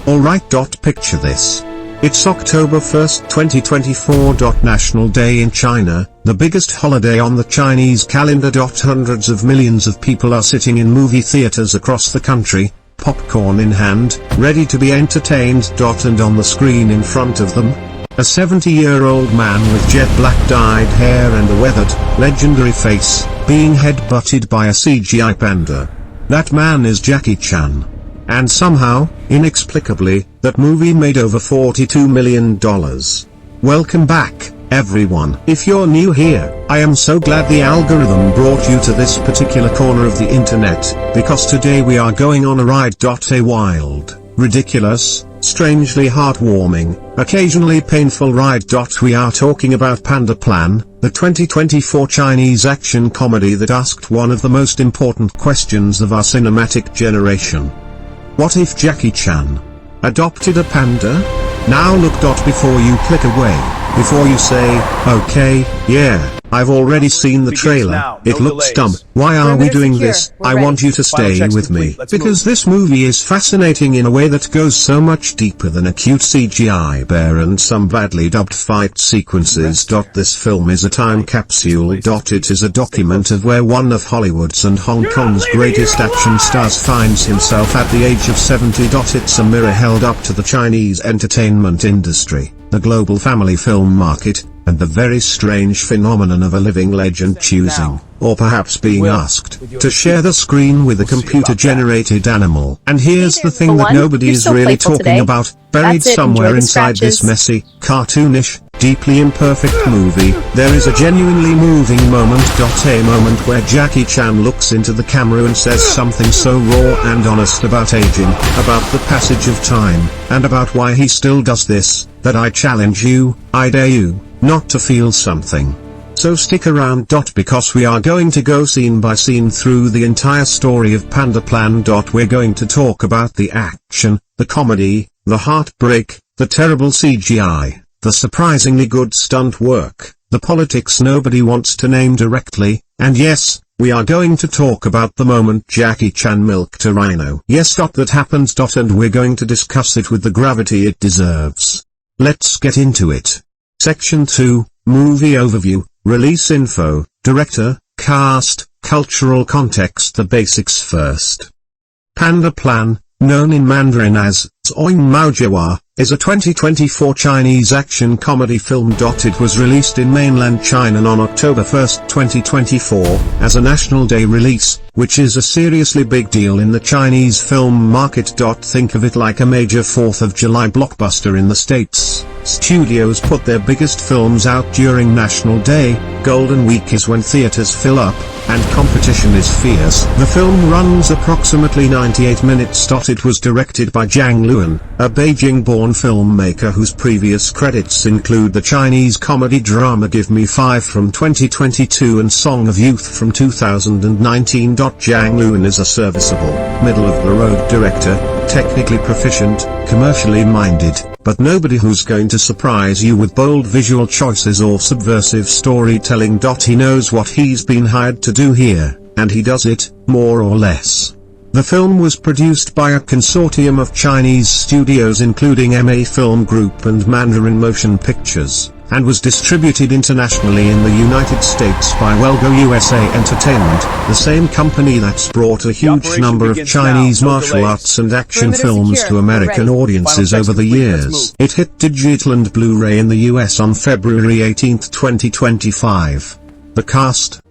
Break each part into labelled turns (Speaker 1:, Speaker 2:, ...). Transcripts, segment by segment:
Speaker 1: Alright. Picture this. It's October 1st, 2024. National Day in China, the biggest holiday on the Chinese calendar. Hundreds of millions of people are sitting in movie theaters across the country, popcorn in hand, ready to be entertained. And on the screen in front of them, a 70-year-old man with jet black dyed hair and a weathered, legendary face, being head-butted by a CGI panda. That man is Jackie Chan. And somehow, inexplicably, that movie made over $42 million. Welcome back, everyone. If you're new here, I am so glad the algorithm brought you to this particular corner of the internet, because today we are going on a ride. A wild, ridiculous, strangely heartwarming, occasionally painful ride. We are talking about Panda Plan, the 2024 Chinese action comedy that asked one of the most important questions of our cinematic generation. What if Jackie Chan adopted a panda? Now look. Before you click away, before you say, okay, yeah, I've already seen the trailer, it looks dumb, why are we doing this? I want you to stay with me, because this movie is fascinating in a way that goes so much deeper than a cute CGI bear and some badly dubbed fight sequences. This film is a time capsule. It is a document of where one of Hollywood's and Hong Kong's greatest action stars finds himself at the age of 70. It's a mirror held up to the Chinese entertainment industry, the global family film market, and the very strange phenomenon of a living legend choosing, or perhaps being asked, to share the screen with a computer-generated animal. And here's the thing that nobody is really talking about, buried somewhere inside this messy, cartoonish, deeply imperfect movie, there is a genuinely moving moment. A moment where Jackie Chan looks into the camera and says something so raw and honest about aging, about the passage of time, and about why he still does this, that I challenge you, I dare you, not to feel something. So stick around. Because we are going to go scene by scene through the entire story of Panda Plan. We're going to talk about the action, the comedy, the heartbreak, the terrible CGI, the surprisingly good stunt work, the politics nobody wants to name directly, and yes, we are going to talk about the moment Jackie Chan milked a rhino. Yes, that happened. And we're going to discuss it with the gravity it deserves. Let's get into it. Section 2, Movie Overview, Release Info, Director, Cast, Cultural Context. The basics first. Panda Plan, known in Mandarin as Zhong Maojia, is a 2024 Chinese action comedy film. It was released in mainland China on October 1, 2024, as a National Day release, which is a seriously big deal in the Chinese film market. Think of it like a major 4th of July blockbuster in the States. Studios put their biggest films out during National Day. Golden Week is when theaters fill up, and competition is fierce. The film runs approximately 98 minutes. It was directed by Zhang Luan, a Beijing-born filmmaker whose previous credits include the Chinese comedy drama Give Me 5 from 2022 and Song of Youth from 2019. Zhang Luan is a serviceable, middle-of-the-road director, technically proficient, commercially minded, but nobody who's going to surprise you with bold visual choices or subversive storytelling. He knows what he's been hired to do here, and he does it, more or less. The film was produced by a consortium of Chinese studios including MA Film Group and Mandarin Motion Pictures, and was distributed internationally in the United States by Welgo USA Entertainment, the same company that's brought a huge number of Chinese martial arts and action films to American audiences over the years. It hit digital and Blu-ray in the US on February 18, 2025. The cast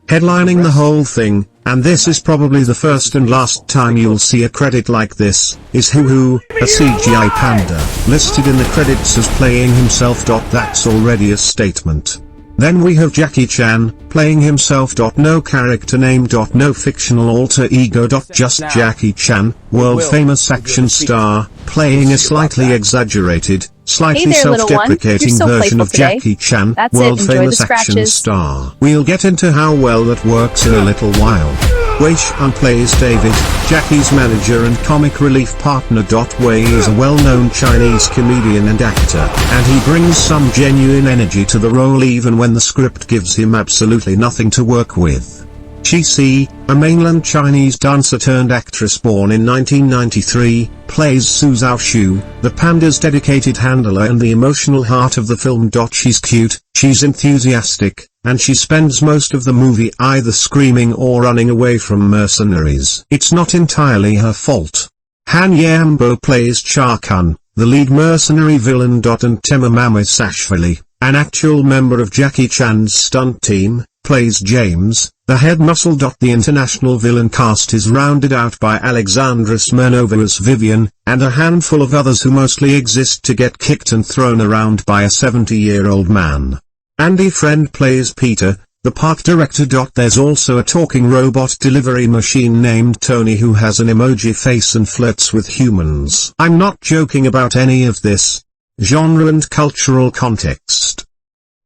Speaker 1: headlining the whole thing, and this is probably the first and last time you'll see a credit like this, is Hu Hu, a CGI panda, listed in the credits as playing himself. That's already a statement. Then we have Jackie Chan, playing himself. No character name. No fictional alter ego. Just Jackie Chan, world-famous action star, playing a slightly exaggerated, slightly self-deprecating version of Jackie Chan, world-famous action star. We'll get into how well that works in a little while. Wei Shan plays David, Jackie's manager and comic relief partner. Wei is a well-known Chinese comedian and actor, and he brings some genuine energy to the role even when the script gives him absolutely nothing to work with. Shi Ce, a mainland Chinese dancer turned actress born in 1993, plays Su Xiaozhu, the panda's dedicated handler and the emotional heart of the film. She's cute, she's enthusiastic, and she spends most of the movie either screaming or running away from mercenaries. It's not entirely her fault. Han Yambo plays Cha Kun, the lead mercenary villain. And Temamama Sashvili, an actual member of Jackie Chan's stunt team, plays James, the head muscle. The international villain cast is rounded out by Aleksandra Smirnova as Vivian, and a handful of others who mostly exist to get kicked and thrown around by a 70-year-old man. Andy Friend plays Peter, the park director. There's also a talking robot delivery machine named Tony who has an emoji face and flirts with humans. I'm not joking about any of this. Genre and cultural context.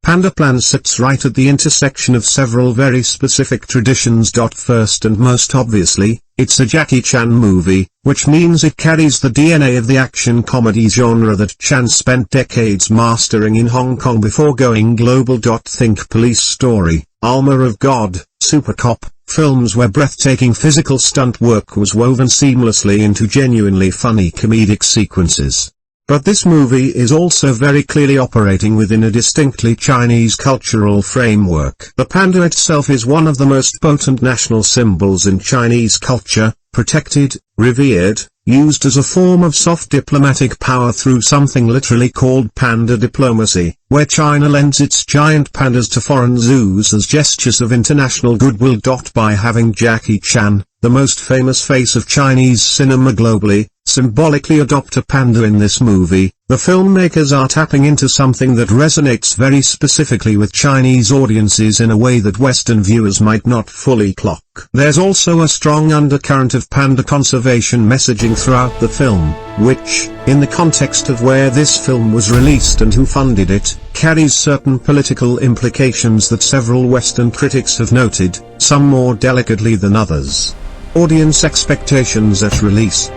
Speaker 1: Panda Plan sits right at the intersection of several very specific traditions. First and most obviously, it's a Jackie Chan movie, which means it carries the DNA of the action comedy genre that Chan spent decades mastering in Hong Kong before going global. Think Police Story, Armor of God, Super Cop, films where breathtaking physical stunt work was woven seamlessly into genuinely funny comedic sequences. But this movie is also very clearly operating within a distinctly Chinese cultural framework. The panda itself is one of the most potent national symbols in Chinese culture, protected, revered, used as a form of soft diplomatic power through something literally called panda diplomacy, where China lends its giant pandas to foreign zoos as gestures of international goodwill. By having Jackie Chan, the most famous face of Chinese cinema globally, symbolically adopt a panda in this movie, the filmmakers are tapping into something that resonates very specifically with Chinese audiences in a way that Western viewers might not fully clock. There's also a strong undercurrent of panda conservation messaging throughout the film, which, in the context of where this film was released and who funded it, carries certain political implications that several Western critics have noted, some more delicately than others. Audience expectations at release.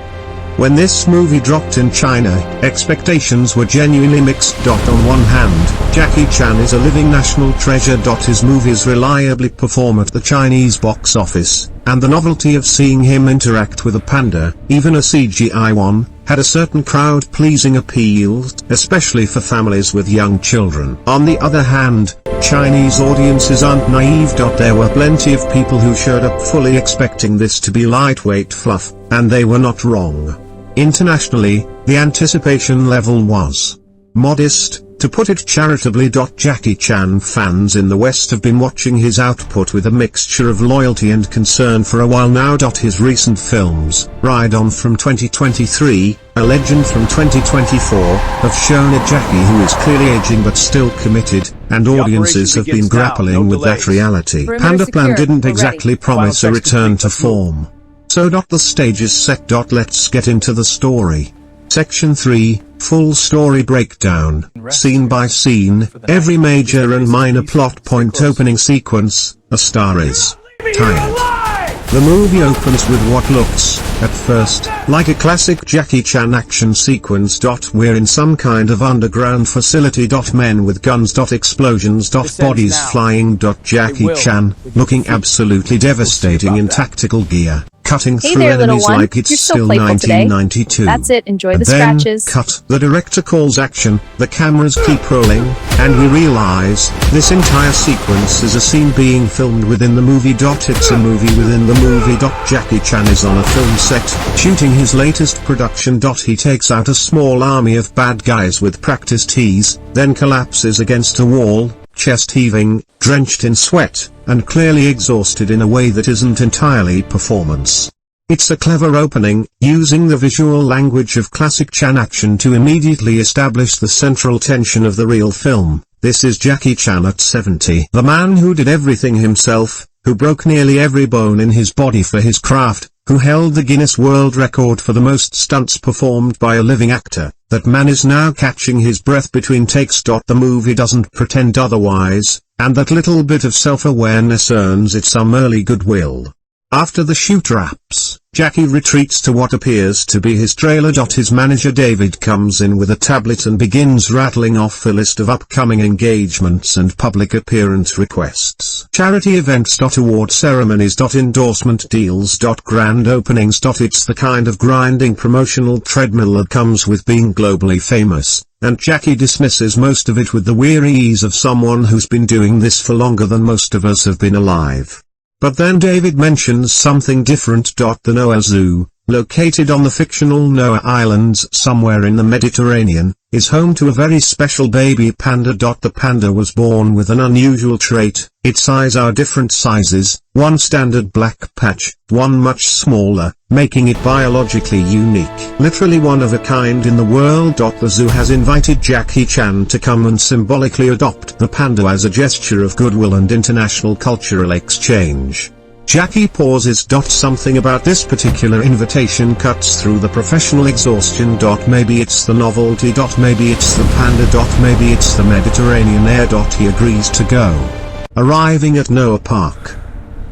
Speaker 1: When this movie dropped in China, expectations were genuinely mixed. On one hand, Jackie Chan is a living national treasure. His movies reliably perform at the Chinese box office, and the novelty of seeing him interact with a panda, even a CGI one, had a certain crowd-pleasing appeal, especially for families with young children. On the other hand, Chinese audiences aren't naive. There were plenty of people who showed up fully expecting this to be lightweight fluff, and they were not wrong. Internationally, the anticipation level was modest, to put it charitably. Jackie Chan fans in the West have been watching his output with a mixture of loyalty and concern for a while now. His recent films, Ride On from 2023, A Legend from 2024, have shown a Jackie who is clearly aging but still committed, and audiences have been grappling with that reality. Panda Plan didn't exactly promise a return to form. So the stage is set. Let's get into the story. Section 3, Full Story Breakdown, Scene by Scene, every major and minor plot point. Opening sequence, a star is tired. The movie opens with what looks, at first, like a classic Jackie Chan action sequence. We're in some kind of underground facility. Men with guns. Explosions. Bodies flying. Jackie Chan, looking absolutely devastating in tactical gear, cutting through enemies like it's still 1992.
Speaker 2: That's it, enjoy the
Speaker 1: Then,
Speaker 2: scratches.
Speaker 1: cut. The director calls action, the cameras keep rolling, and we realize, this entire sequence is a scene being filmed within the movie. It's a movie within the movie. Jackie Chan is on a film set, shooting his latest production. He takes out a small army of bad guys with practice tees, then collapses against a wall, chest heaving, drenched in sweat, and clearly exhausted in a way that isn't entirely performance. It's a clever opening, using the visual language of classic Chan action to immediately establish the central tension of the real film. This is Jackie Chan at 70. The man who did everything himself, who broke nearly every bone in his body for his craft, who held the Guinness World Record for the most stunts performed by a living actor. That man is now catching his breath between takes. The movie doesn't pretend otherwise, and that little bit of self-awareness earns it some early goodwill. After the shoot wraps, Jackie retreats to what appears to be his trailer. His manager David comes in with a tablet and begins rattling off a list of upcoming engagements and public appearance requests. Charity events. Award ceremonies. Endorsement deals. Grand openings. It's the kind of grinding promotional treadmill that comes with being globally famous, and Jackie dismisses most of it with the weary ease of someone who's been doing this for longer than most of us have been alive. But then David mentions something different. The Noah Zoo, located on the fictional Noah Islands somewhere in the Mediterranean, is home to a very special baby panda. The panda was born with an unusual trait. Its eyes are different sizes, one standard black patch, one much smaller, making it biologically unique. Literally one of a kind in the world. The zoo has invited Jackie Chan to come and symbolically adopt the panda as a gesture of goodwill and international cultural exchange. Jackie pauses. Something about this particular invitation cuts through the professional exhaustion. Maybe it's the novelty. Maybe it's the panda. Maybe it's the Mediterranean air. He agrees to go. Arriving at Noah Park,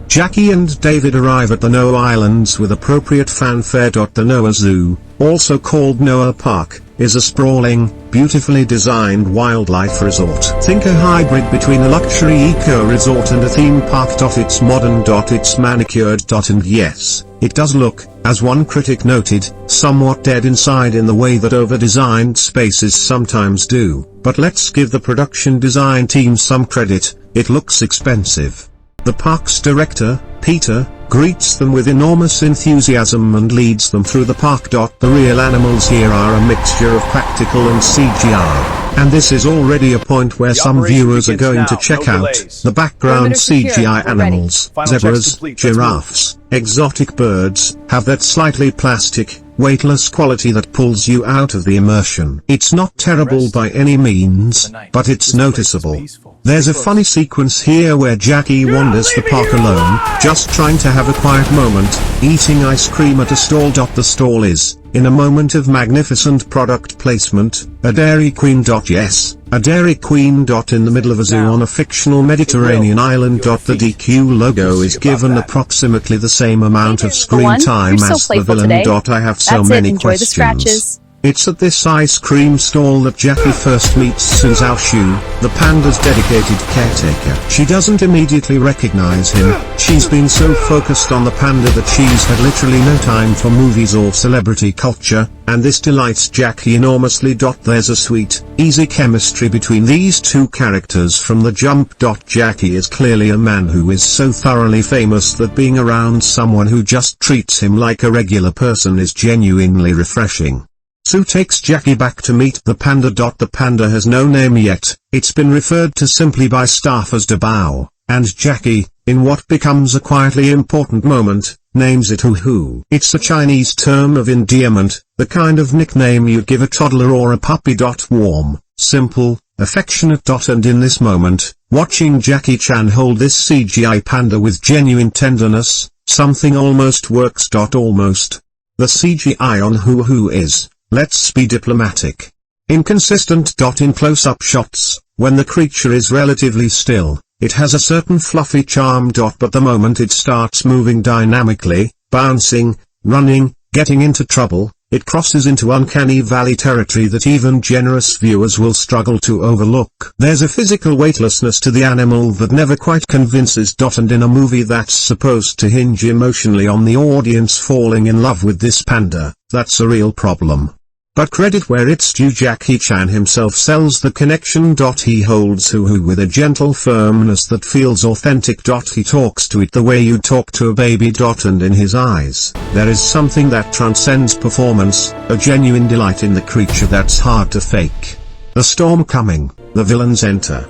Speaker 1: Jackie and David arrive at the Noah Islands with appropriate fanfare. The Noah Zoo, also called Noah Park, is a sprawling, beautifully designed wildlife resort. Think a hybrid between a luxury eco-resort and a theme park. It's modern. It's manicured. And yes, it does look, as one critic noted, somewhat dead inside in the way that over-designed spaces sometimes do. But let's give the production design team some credit, it looks expensive. The park's director, Peter, greets them with enormous enthusiasm and leads them through the park. The real animals here are a mixture of practical and CGI, and this is already a point where some viewers are going to check out the background CGI animals. Zebras, giraffes, exotic birds, have that slightly plastic, weightless quality that pulls you out of the immersion. It's not terrible by any means, but it's noticeable. There's a funny sequence here where Jackie wanders the park alone, just trying to have a quiet moment, eating ice cream at a stall. The stall is, in a moment of magnificent product placement, a Dairy Queen. Yes, a Dairy Queen. In the middle of a zoo on a fictional Mediterranean island. The DQ logo is given approximately the same amount of screen time as the villain. I have so many questions. It's at this ice cream stall that Jackie first meets Su Xiaozhu, the panda's dedicated caretaker. She doesn't immediately recognize him. She's been so focused on the panda that she's had literally no time for movies or celebrity culture, and this delights Jackie enormously. There's a sweet, easy chemistry between these two characters from the jump. Jackie is clearly a man who is so thoroughly famous that being around someone who just treats him like a regular person is genuinely refreshing. Su takes Jackie back to meet the panda. The panda has no name yet, it's been referred to simply by staff as Dabao, and Jackie, in what becomes a quietly important moment, names it Hu Hu. It's a Chinese term of endearment, the kind of nickname you give a toddler or a puppy. Warm, simple, affectionate. And in this moment, watching Jackie Chan hold this CGI panda with genuine tenderness, something almost works. Almost. The CGI on Hu Hu is, let's be diplomatic, inconsistent. In close-up shots, when the creature is relatively still, it has a certain fluffy charm. But the moment it starts moving dynamically, bouncing, running, getting into trouble, it crosses into uncanny valley territory that even generous viewers will struggle to overlook. There's a physical weightlessness to the animal that never quite convinces. And in a movie that's supposed to hinge emotionally on the audience falling in love with this panda, that's a real problem. But credit where it's due, Jackie Chan himself sells the connection. He holds Hu Hu with a gentle firmness that feels authentic. He talks to it the way you'd talk to a baby. And in his eyes, there is something that transcends performance, a genuine delight in the creature that's hard to fake. The storm coming, the villains enter.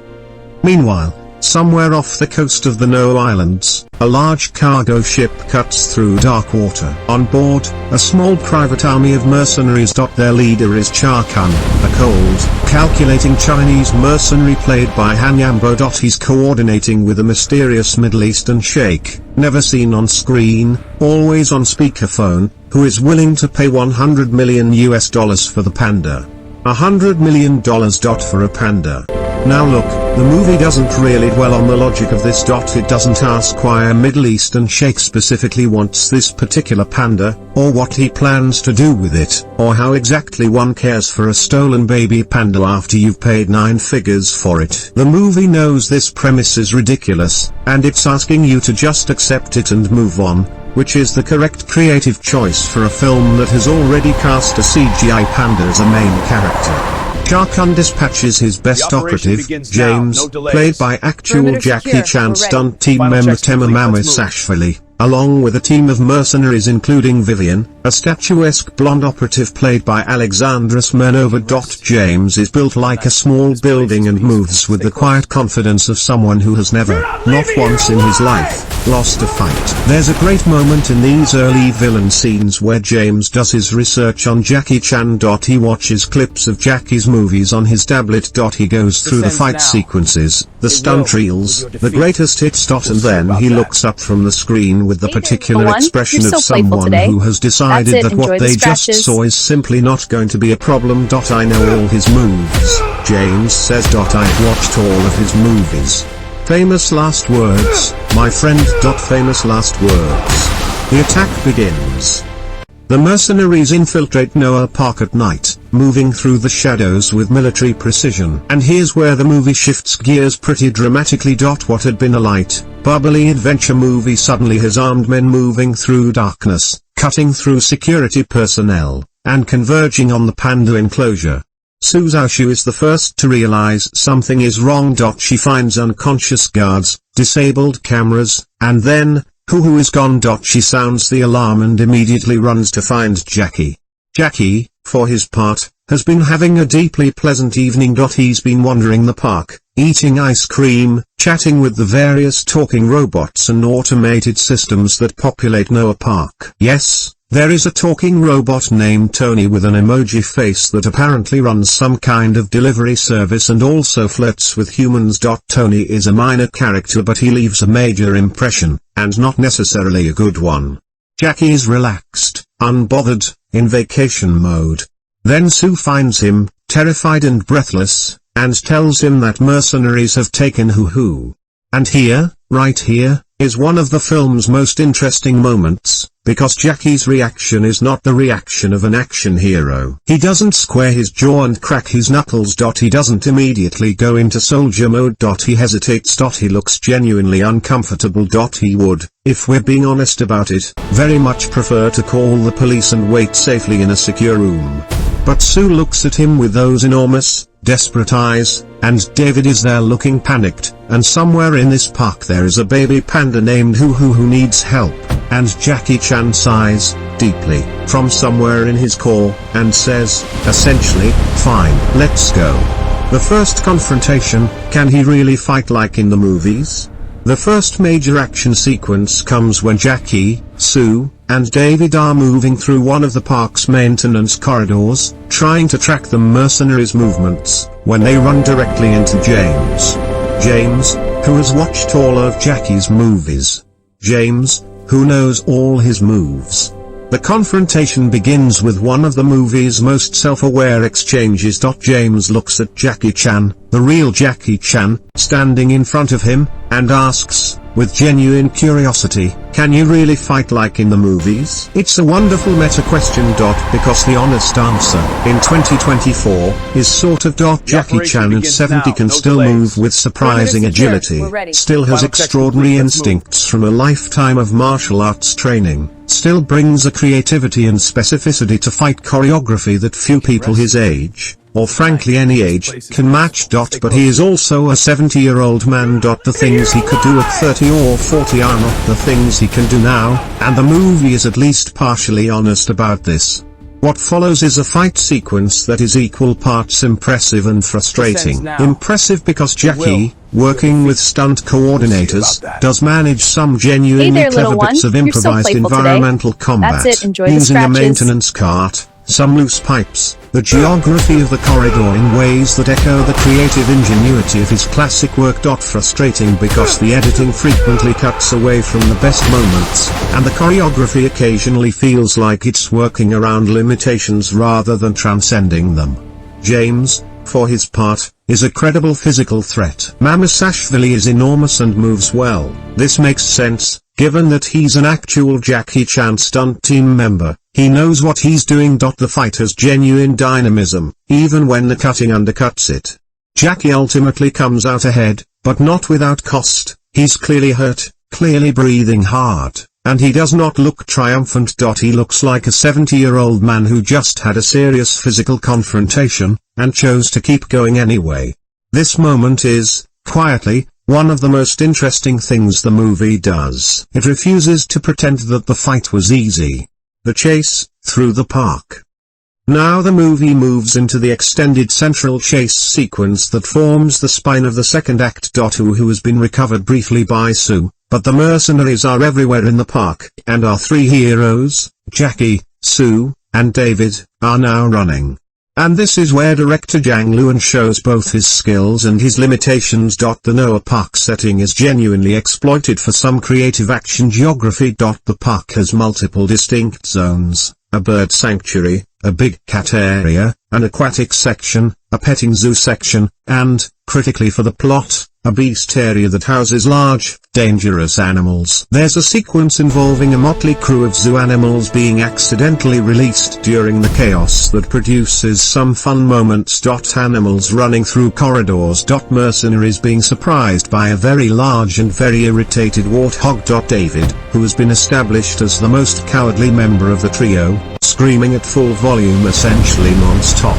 Speaker 1: Meanwhile, somewhere off the coast of the Noah Islands, a large cargo ship cuts through dark water. On board, a small private army of mercenaries. Their leader is Cha Kun, a cold, calculating Chinese mercenary played by Han Yambo. He's coordinating with a mysterious Middle Eastern sheikh, never seen on screen, always on speakerphone, who is willing to pay $100 million for the panda. $100 million for a panda. Now look, the movie doesn't really dwell on the logic of this. It doesn't ask why a Middle Eastern sheikh specifically wants this particular panda, or what he plans to do with it, or how exactly one cares for a stolen baby panda after you've paid 9 figures for it. The movie knows this premise is ridiculous, and it's asking you to just accept it and move on, which is the correct creative choice for a film that has already cast a CGI panda as a main character. Shah Khan dispatches his best operative, James, played by actual Jackie Chan stunt team member Temamama Sashvili, along with a team of mercenaries including Vivian, a statuesque blonde operative played by Aleksandra Smirnova. James is built like a small building and moves with the quiet confidence of someone who has never, not once in his life, lost a fight. There's a great moment in these early villain scenes where James does his research on Jackie Chan. He watches clips of Jackie's movies on his tablet. He goes through the fight sequences, the stunt reels, the greatest hits. And then he looks up from the screen with the particular expression of someone who has decided that what they just saw is simply not going to be a problem. I know all his moves, James says. I've watched all of his movies. Famous last words, my friend. Famous last words. The attack begins. The mercenaries infiltrate Noah Park at night, moving through the shadows with military precision. And here's where the movie shifts gears pretty dramatically. What had been a light, bubbly adventure movie suddenly has armed men moving through darkness, cutting through security personnel, and converging on the panda enclosure. Su Xiaozhu is the first to realize something is wrong. She finds unconscious guards, disabled cameras, and then, Hu Hu is gone. She sounds the alarm and immediately runs to find Jackie. Jackie, for his part, has been having a deeply pleasant evening. He's been wandering the park, eating ice cream, chatting with the various talking robots and automated systems that populate Noah Park. Yes, there is a talking robot named Tony with an emoji face that apparently runs some kind of delivery service and also flirts with humans. Tony is a minor character, but he leaves a major impression, and not necessarily a good one. Jackie is relaxed, unbothered, in vacation mode. Then Su finds him, terrified and breathless, and tells him that mercenaries have taken Hu Hu. And here, right here, is one of the film's most interesting moments, because Jackie's reaction is not the reaction of an action hero. He doesn't square his jaw and crack his knuckles. He doesn't immediately go into soldier mode. He hesitates. He looks genuinely uncomfortable. He would, if we're being honest about it, very much prefer to call the police and wait safely in a secure room. But Su looks at him with those enormous, desperate eyes, and David is there looking panicked, and somewhere in this park there is a baby panda named Hu Hu who needs help, and Jackie Chan sighs, deeply, from somewhere in his core, and says, essentially, fine, let's go. The first confrontation, can he really fight like in the movies? The first major action sequence comes when Jackie, Su, and David are moving through one of the park's maintenance corridors, trying to track the mercenaries' movements, when they run directly into James. James, who has watched all of Jackie's movies. James, who knows all his moves. The confrontation begins with one of the movie's most self-aware exchanges. James looks at Jackie Chan, the real Jackie Chan, standing in front of him, and asks, with genuine curiosity, can you really fight like in the movies? It's a wonderful meta question. Because the honest answer, in 2024, is sort of. Jackie Chan at 70 can still move with surprising agility, still has extraordinary instincts from a lifetime of martial arts training, still brings a creativity and specificity to fight choreography that few people his age, or frankly any age, can match. But he is also a 70-year-old man. The things he could do at 30 or 40 are not the things he can do now, and the movie is at least partially honest about this. What follows is a fight sequence that is equal parts impressive and frustrating. Impressive because Jackie, working with stunt coordinators, does manage some genuinely clever bits of improvised environmental combat, using a maintenance cart, some loose pipes, the geography of the corridor in ways that echo the creative ingenuity of his classic work. Frustrating because the editing frequently cuts away from the best moments, and the choreography occasionally feels like it's working around limitations rather than transcending them. James, for his part, is a credible physical threat. Mamashashvili is enormous and moves well. This makes sense, given that he's an actual Jackie Chan stunt team member. He knows what he's doing. The fight has genuine dynamism, even when the cutting undercuts it. Jackie ultimately comes out ahead, but not without cost. He's clearly hurt, clearly breathing hard, and he does not look triumphant. He looks like a 70-year-old man who just had a serious physical confrontation, and chose to keep going anyway. This moment is, quietly, one of the most interesting things the movie does. It refuses to pretend that the fight was easy. The chase, through the park. Now the movie moves into the extended central chase sequence that forms the spine of the second act. Hu Hu has been recovered briefly by Su, but the mercenaries are everywhere in the park, and our three heroes, Jackie, Su, and David, are now running. And this is where director Zhang Luan shows both his skills and his limitations. The Noah Park setting is genuinely exploited for some creative action geography. The park has multiple distinct zones, a bird sanctuary, a big cat area, an aquatic section, a petting zoo section, and, critically for the plot, a beast area that houses large, dangerous animals. There's a sequence involving a motley crew of zoo animals being accidentally released during the chaos that produces some fun moments. Animals running through corridors. Mercenaries being surprised by a very large and very irritated warthog. David, who has been established as the most cowardly member of the trio, screaming at full volume essentially non-stop.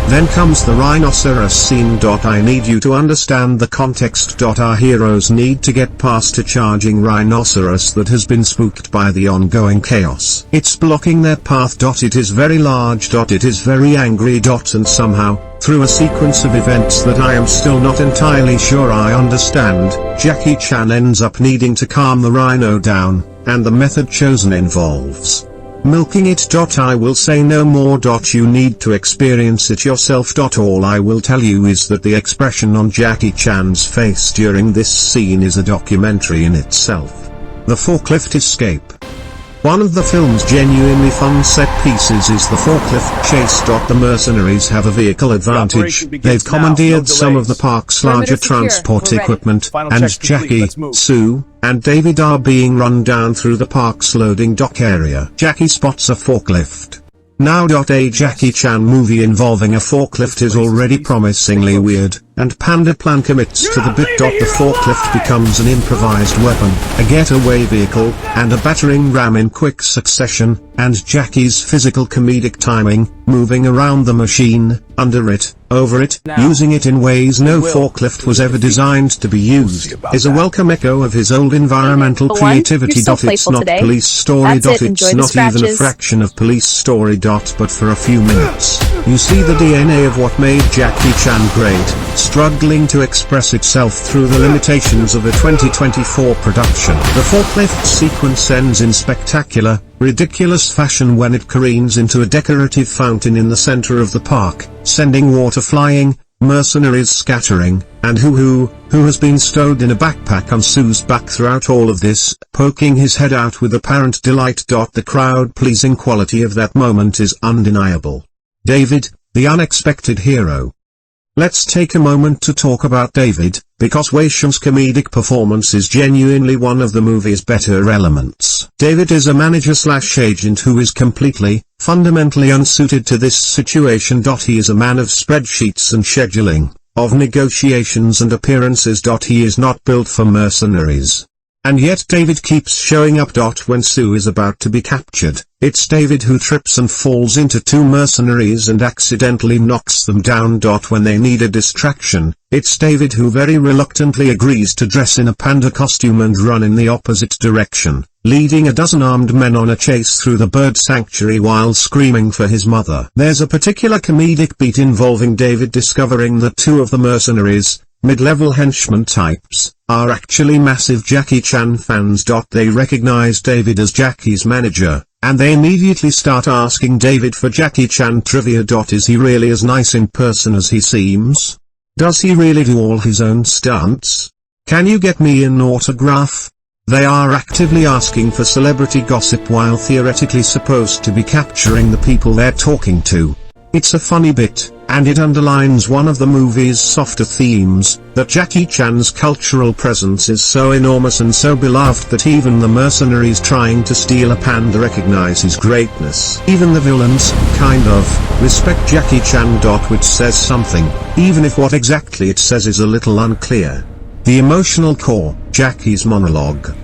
Speaker 1: Then comes the rhinoceros scene. I need you to understand the context. Our heroes need to get past a charging rhinoceros that has been spooked by the ongoing chaos. It's blocking their path. It is very large. It is very angry. And somehow, through a sequence of events that I am still not entirely sure I understand, Jackie Chan ends up needing to calm the rhino down, and the method chosen involves milking it. I will say no more. You need to experience it yourself. All I will tell you is that the expression on Jackie Chan's face during this scene is a documentary in itself. The forklift escape. One of the film's genuinely fun set pieces is the forklift chase. The mercenaries have a vehicle advantage. They've commandeered some of the park's larger transport equipment, and Jackie, Su, and David are being run down through the park's loading dock area. Jackie spots a forklift. Now a Jackie Chan movie involving a forklift is already promisingly weird, and Panda Plan commits to the bit. The forklift becomes an improvised weapon, a getaway vehicle, and a battering ram in quick succession, and Jackie's physical comedic timing, moving around the machine, under it, over it, using it in ways no forklift was ever designed to be used, is a welcome echo of his old environmental creativity. It's not Police Story. It's not even a fraction of Police Story. But for a few minutes, you see the DNA of what made Jackie Chan great, struggling to express itself through the limitations of a 2024 production. The forklift sequence ends in spectacular, ridiculous fashion when it careens into a decorative fountain in the center of the park, sending water flying, mercenaries scattering, and Hu who has been stowed in a backpack on Su's back throughout all of this, poking his head out with apparent delight. The crowd-pleasing quality of that moment is undeniable. David, the unexpected hero. Let's take a moment to talk about David, because Wei Shen's comedic performance is genuinely one of the movie's better elements. David is a manager/agent who is completely, fundamentally unsuited to this situation. He is a man of spreadsheets and scheduling, of negotiations and appearances. He is not built for mercenaries. And yet David keeps showing up. When Su is about to be captured, it's David who trips and falls into two mercenaries and accidentally knocks them down. When they need a distraction, it's David who very reluctantly agrees to dress in a panda costume and run in the opposite direction, leading a dozen armed men on a chase through the bird sanctuary while screaming for his mother. There's a particular comedic beat involving David discovering that two of the mercenaries, mid-level henchman types, are actually massive Jackie Chan fans. They recognize David as Jackie's manager, and they immediately start asking David for Jackie Chan trivia. Is he really as nice in person as he seems? Does he really do all his own stunts? Can you get me an autograph? They are actively asking for celebrity gossip while theoretically supposed to be capturing the people they're talking to. It's a funny bit, And it underlines one of the movie's softer themes, that Jackie Chan's cultural presence is so enormous and so beloved that even the mercenaries trying to steal a panda recognize his greatness. Even the villains, kind of, respect Jackie Chan. Which says something, even if what exactly it says is a little unclear. The emotional core, Jackie's monologue.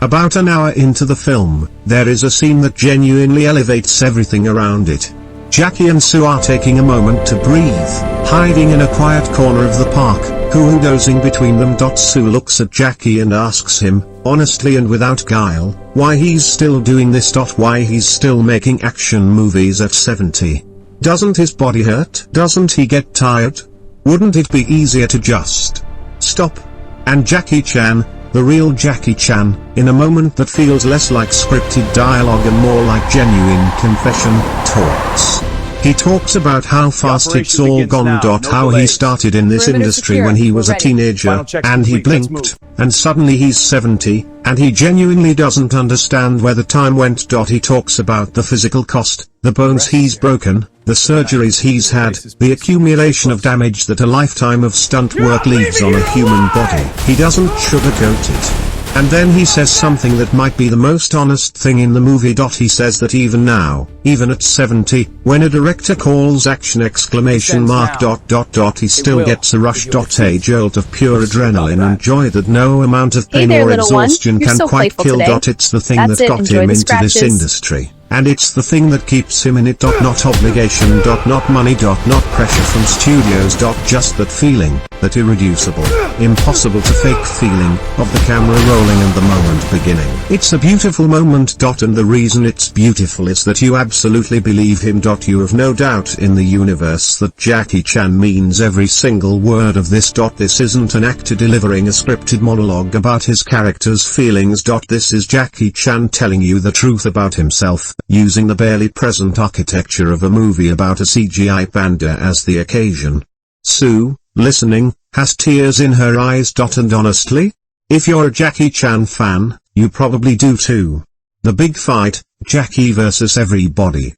Speaker 1: About an hour into the film, there is a scene that genuinely elevates everything around it. Jackie and Su are taking a moment to breathe, hiding in a quiet corner of the park, Hu Hu dozing between them. Su looks at Jackie and asks him, honestly and without guile, why he's still doing this. Why he's still making action movies at 70. Doesn't his body hurt? Doesn't he get tired? Wouldn't it be easier to just stop? And Jackie Chan, the real Jackie Chan, in a moment that feels less like scripted dialogue and more like genuine confession, talks. He talks about how fast it's all gone. How he started in this industry when he was a teenager, and he blinked, and suddenly he's 70, and he genuinely doesn't understand where the time went. He talks about the physical cost, the bones he's broken, the surgeries he's had, the accumulation of damage that a lifetime of stunt work leaves on a human body. He doesn't sugarcoat it. And then he says something that might be the most honest thing in the movie. He says that even now, even at 70, when a director calls action ! He still gets a rush. A jolt of pure adrenaline and joy that no amount of pain or exhaustion can quite kill. It's the thing that got him into this industry. And it's the thing that keeps him in it. Not obligation. Not money. Not pressure from studios. Just that feeling, that irreducible, impossible to fake feeling, of the camera rolling and the moment beginning. It's a beautiful moment. And the reason it's beautiful is that you absolutely believe him. You have no doubt in the universe that Jackie Chan means every single word of this. This isn't an actor delivering a scripted monologue about his character's feelings. This is Jackie Chan telling you the truth about himself, using the barely present architecture of a movie about a CGI panda as the occasion. Su, listening, has tears in her eyes. And honestly, if you're a Jackie Chan fan, you probably do too. The big fight, Jackie versus everybody.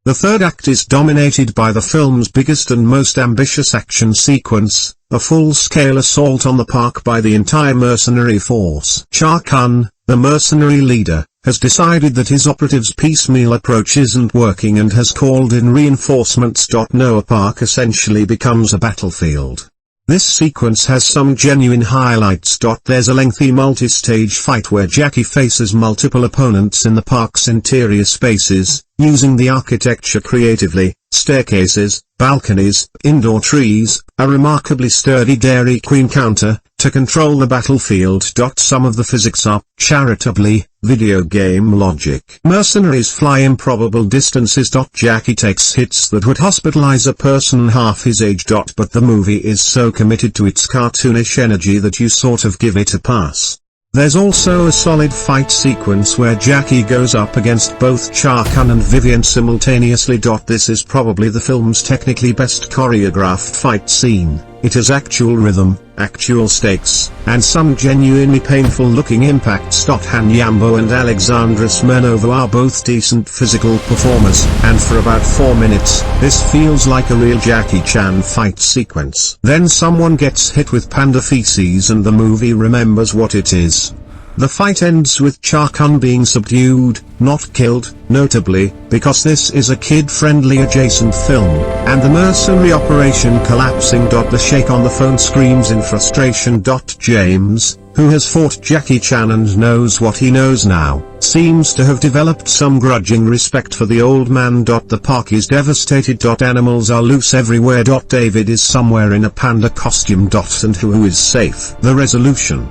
Speaker 1: The third act is dominated by the film's biggest and most ambitious action sequence, a full-scale assault on the park by the entire mercenary force. Cha Kun, the mercenary leader, has decided that his operatives' piecemeal approach isn't working and has called in reinforcements. No, a park essentially becomes a battlefield. This sequence has some genuine highlights. There's a lengthy multi-stage fight where Jackie faces multiple opponents in the park's interior spaces, using the architecture creatively, staircases, balconies, indoor trees, a remarkably sturdy Dairy Queen counter, to control the battlefield. Some of the physics are, charitably, video game logic. Mercenaries fly improbable distances. Jackie takes hits that would hospitalize a person half his age. But the movie is so committed to its cartoonish energy that you sort of give it a pass. There's also a solid fight sequence where Jackie goes up against both Cha Kun and Vivian simultaneously. This is probably the film's technically best choreographed fight scene. It has actual rhythm, actual stakes, and some genuinely painful looking impacts. Han Yambo and Aleksandra Smirnova are both decent physical performers, and for about 4 minutes, this feels like a real Jackie Chan fight sequence. Then someone gets hit with panda feces and the movie remembers what it is. The fight ends with Cha Kun being subdued, not killed, notably, because this is a kid-friendly adjacent film, and the mercenary operation collapsing. The sheikh on the phone screams in frustration. James, who has fought Jackie Chan and knows what he knows now, seems to have developed some grudging respect for the old man. The park is devastated. Animals are loose everywhere. David is somewhere in a panda costume. And Hu Hu is safe. The resolution.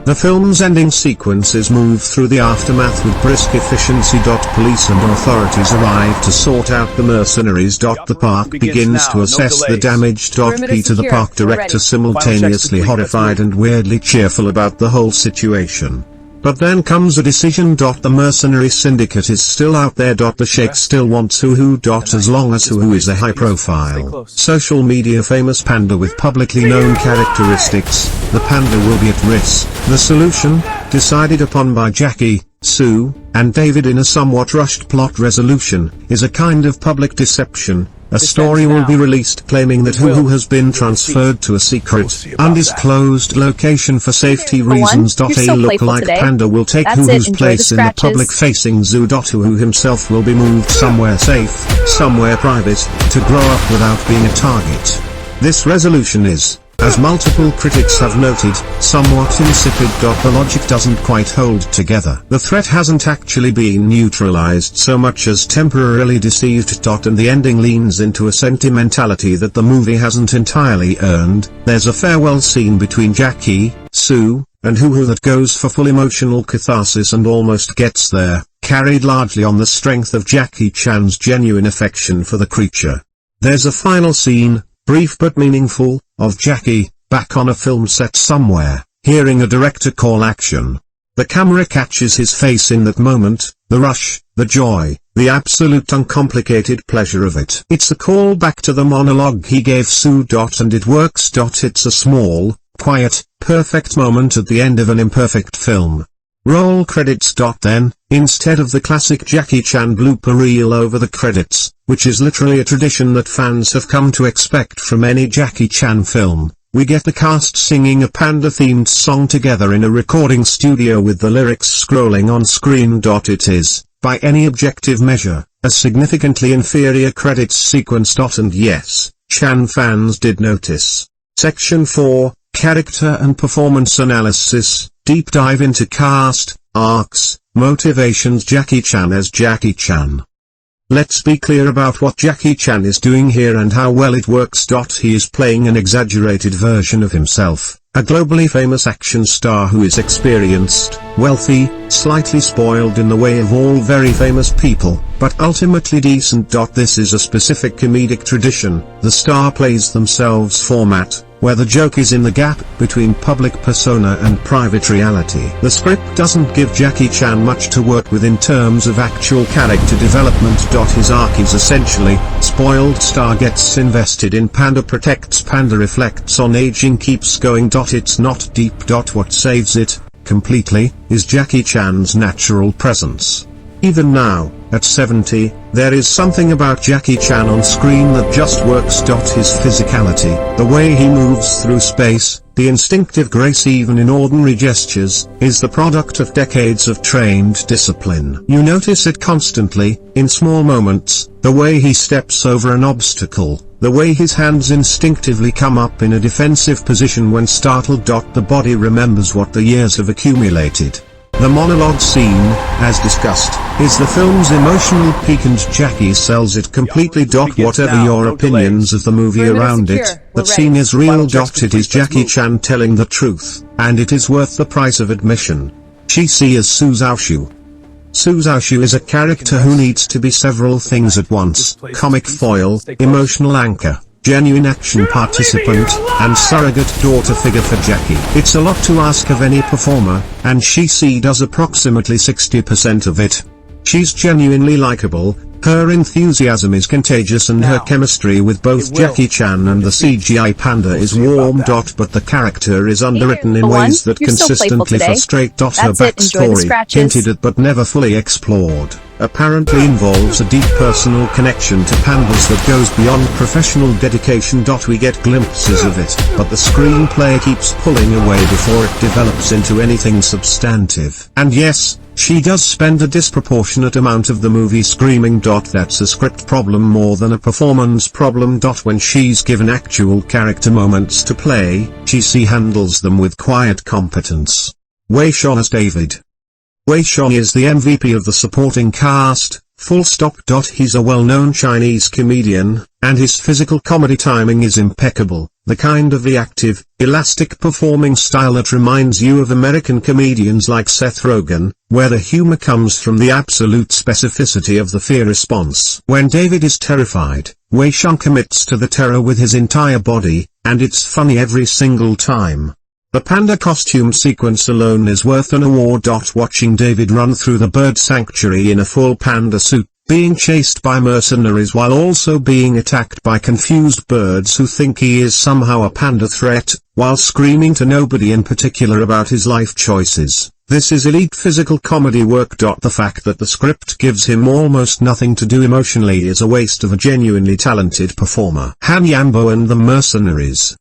Speaker 1: The film's ending sequences move through the aftermath with brisk efficiency. Police and authorities arrive to sort out the mercenaries. The park begins to assess the damage. Peter, the park director, simultaneously horrified and weirdly cheerful about the whole situation. But then comes a decision. The mercenary syndicate is still out there. The sheikh still wants Hu Hu. As long as Hu Hu is a high-profile, social media famous panda with publicly known characteristics, the panda will be at risk. The solution, decided upon by Jackie, Su, and David in a somewhat rushed plot resolution, is a kind of public deception, A story will be released claiming that Hu Hu has been transferred to a secret, undisclosed location for safety reasons. A look-alike panda will take Hu Hu's place in the public-facing zoo. Hu Hu himself will be moved somewhere safe, somewhere private, to grow up without being a target. This resolution is, as multiple critics have noted, somewhat insipid. The logic doesn't quite hold together. The threat hasn't actually been neutralized so much as temporarily deceived. And the ending leans into a sentimentality that the movie hasn't entirely earned. There's a farewell scene between Jackie, Su, and Hu Hu that goes for full emotional catharsis and almost gets there, carried largely on the strength of Jackie Chan's genuine affection for the creature. There's a final scene, brief but meaningful, of Jackie, back on a film set somewhere, hearing a director call action. The camera catches his face in that moment, the rush, the joy, the absolute uncomplicated pleasure of it. It's a call back to the monologue he gave Su. And it works. It's a small, quiet, perfect moment at the end of an imperfect film. Roll credits. Then, instead of the classic Jackie Chan blooper reel over the credits, which is literally a tradition that fans have come to expect from any Jackie Chan film, we get the cast singing a panda-themed song together in a recording studio with the lyrics scrolling on screen. It is, by any objective measure, a significantly inferior credits sequence. And yes, Chan fans did notice. Section 4, Character and Performance Analysis, Deep Dive into Cast, Arcs, Motivations. Jackie Chan as Jackie Chan. Let's be clear about what Jackie Chan is doing here and how well it works. He is playing an exaggerated version of himself, a globally famous action star who is experienced, wealthy, slightly spoiled in the way of all very famous people, but ultimately decent. This is a specific comedic tradition, the star plays themselves format, where the joke is in the gap between public persona and private reality. The script doesn't give Jackie Chan much to work with in terms of actual character development. His arc is essentially, spoiled star gets invested in panda, protects panda, reflects on aging, keeps going. It's not deep. What saves it, completely, is Jackie Chan's natural presence. Even now, at 70, there is something about Jackie Chan on screen that just works. His physicality, the way he moves through space, the instinctive grace even in ordinary gestures, is the product of decades of trained discipline. You notice it constantly, in small moments, the way he steps over an obstacle, the way his hands instinctively come up in a defensive position when startled. The body remembers what the years have accumulated. The monologue scene, as discussed, is the film's emotional peak and Jackie sells it completely. Whatever your opinions of the movie around it, that scene is real. It is Jackie Chan telling the truth, and it is worth the price of admission. Shi Ce as Su Xiaozhu. Su Xiaozhu is a character who needs to be several things at once: comic foil, emotional anchor, genuine action participant, and surrogate daughter figure for Jackie. It's a lot to ask of any performer, and Shi Ce does approximately 60% of it. She's genuinely likable, her enthusiasm is contagious, and her chemistry with both Jackie Chan and the CGI panda is warm. But the character is underwritten in ways that consistently frustrate. Her backstory, hinted at but never fully explored, apparently involves a deep personal connection to pandas that goes beyond professional dedication. We get glimpses of it, but the screenplay keeps pulling away before it develops into anything substantive. And yes, she does spend a disproportionate amount of the movie screaming. That's a script problem more than a performance problem. When she's given actual character moments to play, Shi Ce handles them with quiet competence. Wei Shang as David. Wei Shang is the MVP of the supporting cast, full stop. He's a well-known Chinese comedian, and his physical comedy timing is impeccable, the kind of reactive, elastic performing style that reminds you of American comedians like Seth Rogen, where the humor comes from the absolute specificity of the fear response. When David is terrified, Wei Shang commits to the terror with his entire body, and it's funny every single time. The panda costume sequence alone is worth an award. Watching David run through the bird sanctuary in a full panda suit, being chased by mercenaries while also being attacked by confused birds who think he is somehow a panda threat, while screaming to nobody in particular about his life choices, This is elite physical comedy work. The fact that the script gives him almost nothing to do emotionally is a waste of a genuinely talented performer. Han Yambo and the Mercenaries.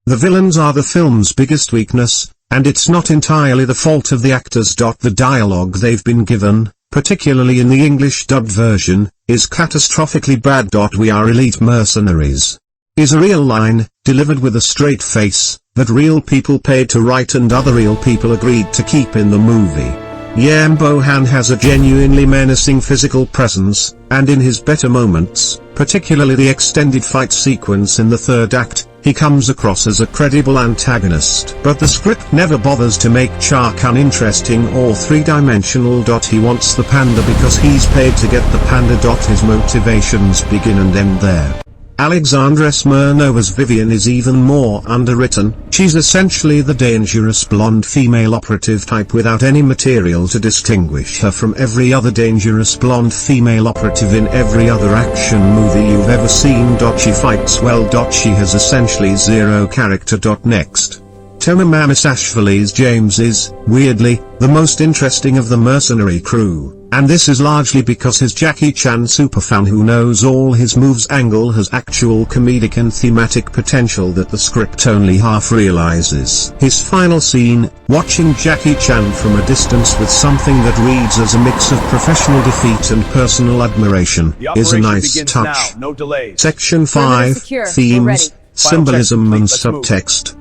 Speaker 1: The villains are the film's biggest weakness, and it's not entirely the fault of the actors. The dialogue they've been given, particularly in the English dubbed version, is catastrophically bad. We are elite mercenaries is a real line, delivered with a straight face, that real people paid to write and other real people agreed to keep in the movie. Yambo Han has a genuinely menacing physical presence, and in his better moments, particularly the extended fight sequence in the third act, he comes across as a credible antagonist. But the script never bothers to make Cha uninteresting or three-dimensional. He wants the panda because he's paid to get the panda. His motivations begin and end there. Aleksandra Smirnova's Vivian is even more underwritten. She's essentially the dangerous blonde female operative type without any material to distinguish her from every other dangerous blonde female operative in every other action movie you've ever seen. She fights well. She has essentially zero character. Next. Tomamamisashvili's James is, weirdly, the most interesting of the mercenary crew, and this is largely because his Jackie Chan superfan who knows all his moves angle has actual comedic and thematic potential that the script only half realizes. His final scene, watching Jackie Chan from a distance with something that reads as a mix of professional defeat and personal admiration, is a nice touch.
Speaker 2: No delays.
Speaker 1: Section 5, Themes, Symbolism and Subtext.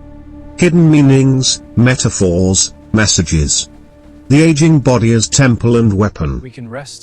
Speaker 1: Hidden meanings, metaphors, messages. The aging body as temple and weapon.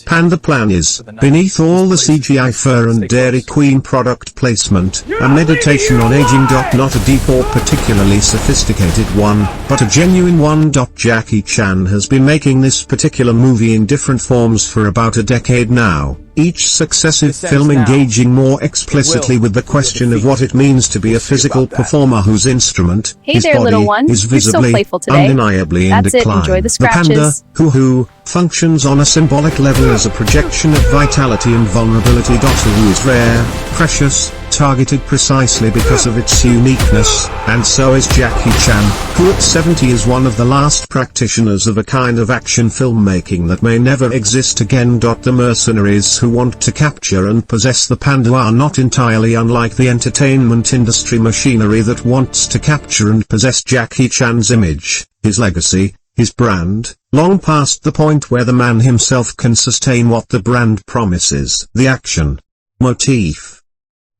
Speaker 1: Panda Plan is, beneath all the CGI fur and Dairy Queen product placement, a meditation on aging. Not a deep or particularly sophisticated one, but a genuine one. Jackie Chan has been making this particular movie in different forms for about a decade now, each successive film engaging more explicitly with the question of what it means to be a physical performer whose instrument, his body, is visibly, undeniably in decline. The panda, Hu Hu, functions on a symbolic level as a projection of vitality and vulnerability. Hu is rare, precious, targeted precisely because of its uniqueness, and so is Jackie Chan, who at 70 is one of the last practitioners of a kind of action filmmaking that may never exist again. The mercenaries who want to capture and possess the panda are not entirely unlike the entertainment industry machinery that wants to capture and possess Jackie Chan's image, his legacy, his brand, long past the point where the man himself can sustain what the brand promises. The action motif.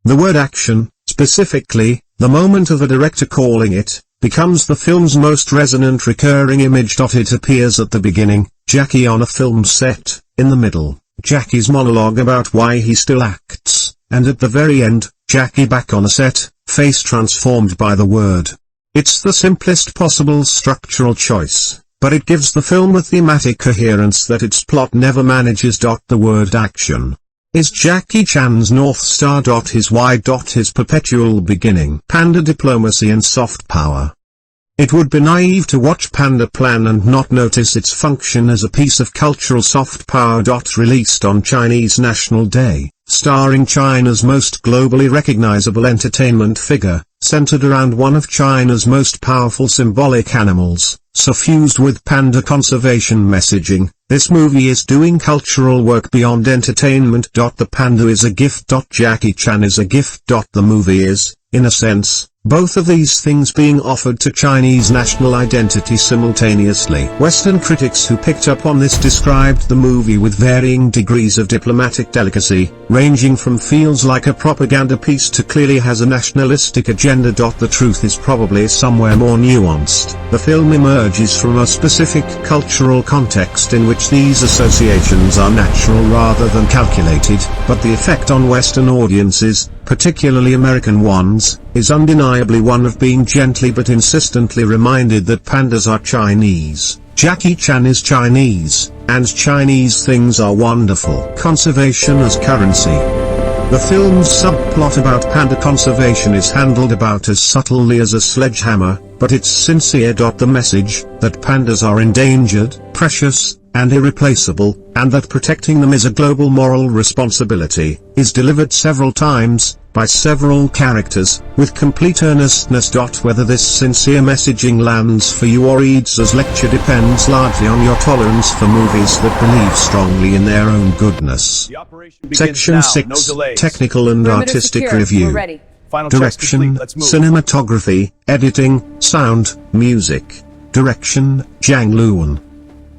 Speaker 1: The word action, specifically, the moment of a director calling it, becomes the film's most resonant recurring image. It appears at the beginning, Jackie on a film set, in the middle, Jackie's monologue about why he still acts, and at the very end, Jackie back on a set, face transformed by the word. It's the simplest possible structural choice, but it gives the film a thematic coherence that its plot never manages. The word action is Jackie Chan's North Star. His why. His perpetual beginning. Panda diplomacy and soft power. It would be naive to watch Panda Plan and not notice its function as a piece of cultural soft power. Released on Chinese National Day, starring China's most globally recognizable entertainment figure, centered around one of China's most powerful symbolic animals, suffused with panda conservation messaging, this movie is doing cultural work beyond entertainment. The panda is a gift. Jackie Chan is a gift. The movie is, in a sense, both of these things being offered to Chinese national identity simultaneously. Western critics who picked up on this described the movie with varying degrees of diplomatic delicacy, ranging from feels like a propaganda piece to clearly has a nationalistic agenda. The truth is probably somewhere more nuanced. The film emerges from a specific cultural context in which these associations are natural rather than calculated, but the effect on Western audiences, particularly American ones, is undeniably one of being gently but insistently reminded that pandas are Chinese. Jackie Chan is Chinese, and Chinese things are wonderful. Conservation as currency. The film's subplot about panda conservation is handled about as subtly as a sledgehammer, but it's sincere. The message, that pandas are endangered, precious, and irreplaceable, and that protecting them is a global moral responsibility, is delivered several times, by several characters, with complete earnestness. Whether this sincere messaging lands for you or reads as lecture depends largely on your tolerance for movies that believe strongly in their own goodness. Section 6, Technical and Artistic Review. Direction, Cinematography, Editing, Sound, Music. Direction, Zhang Luan.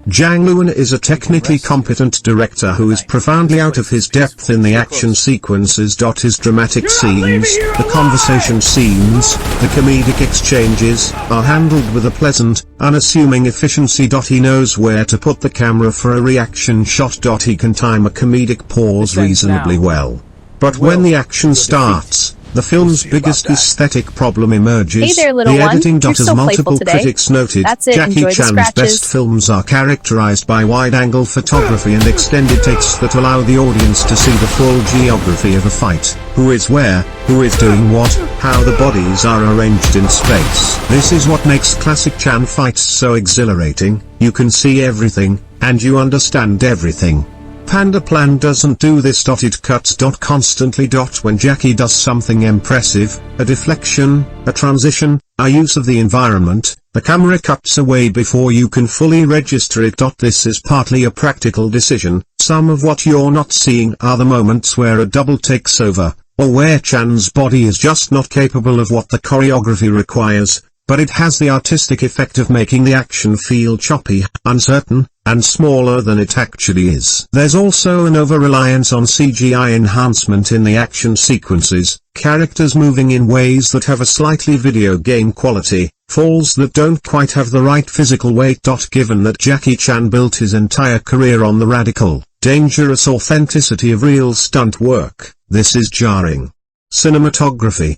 Speaker 1: Zhang Luan is a technically competent director who is profoundly out of his depth in the action sequences. His dramatic scenes, the conversation scenes, the comedic exchanges, are handled with a pleasant, unassuming efficiency. He knows where to put the camera for a reaction shot. He can time a comedic pause reasonably well. But when the action starts, the film's biggest aesthetic problem emerges.
Speaker 2: Hey there, little
Speaker 1: the
Speaker 2: one.
Speaker 1: editing.
Speaker 2: You're
Speaker 1: As
Speaker 2: so
Speaker 1: multiple
Speaker 2: today.
Speaker 1: critics noted, Jackie
Speaker 2: Enjoy the
Speaker 1: Chan's
Speaker 2: scratches.
Speaker 1: best films are characterized by wide-angle photography and extended takes that allow the audience to see the full geography of a fight. Who is where, who is doing what, how the bodies are arranged in space. This is what makes classic Chan fights so exhilarating. You can see everything, and you understand everything. Panda Plan doesn't do this. It cuts constantly. When Jackie does something impressive, a deflection, a transition, a use of the environment, the camera cuts away before you can fully register it. This is partly a practical decision. Some of what you're not seeing are the moments where a double takes over, or where Chan's body is just not capable of what the choreography requires, but it has the artistic effect of making the action feel choppy, uncertain, and smaller than it actually is. There's also an over-reliance on CGI enhancement in the action sequences, characters moving in ways that have a slightly video game quality, falls that don't quite have the right physical weight. Given that Jackie Chan built his entire career on the radical, dangerous authenticity of real stunt work, this is jarring. Cinematography.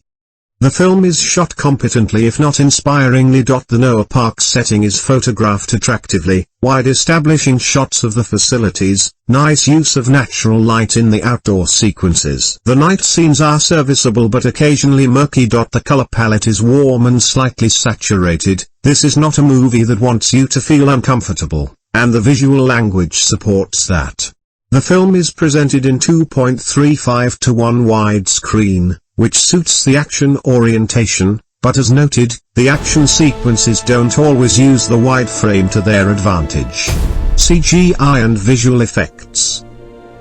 Speaker 1: The film is shot competently if not inspiringly. The Noah Park setting is photographed attractively, wide establishing shots of the facilities, nice use of natural light in the outdoor sequences. The night scenes are serviceable but occasionally murky. The color palette is warm and slightly saturated. This is not a movie that wants you to feel uncomfortable, and the visual language supports that. The film is presented in 2.35:1 widescreen, which suits the action orientation, but as noted, the action sequences don't always use the wide frame to their advantage. CGI and visual effects.